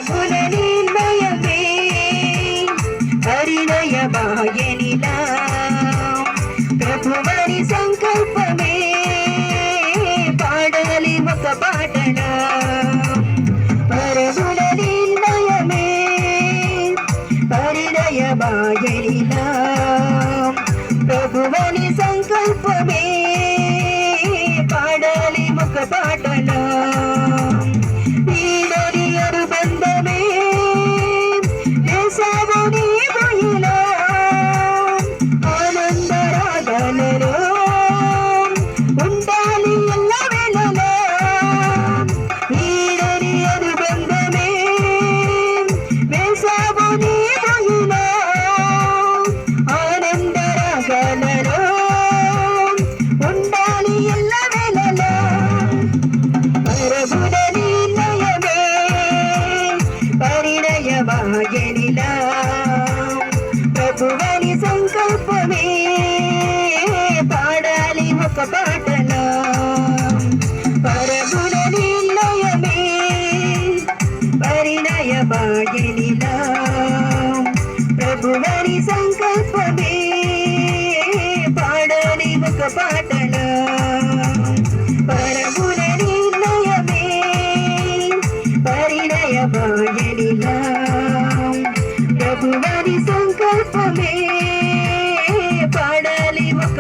పరగుణ నిర్ణయమే పరిణయ బాయనిలా ప్రభువని సంకల్పమే పాడాలి ఒక పాటలా పరగుణ నిర్ణయమే పరిణయ బాయనిలా ప్రభువని సంకల్పమే పాడాలి ఒక పాటలా ఈడని అనుబంధమే వేసావు నీవు ఇలా ఆనంద రాగాలలో ఉండాలి ఎల్లవేళలా ఈడని అనుబంధమే వేసావు నీవు ఇలా ఆనంద రాగాలలో ఉండాలి ఎల్లవేళలా పరగుణ నిర్ణయమే పరిణయ బాయనిలా ప్రభువని సంకల్పమే పాడాలి ఒక పాటలా పరగుణ నిర్ణయమే పరిణయ బాయనిలా ప్రభువని సంకల్పమే పాడాలి ఒక పాటలా పరగుణ నిర్ణయమే పరిణయ బాయనిలా ప్రభువని సంకల్పమే పాడాలి ఒక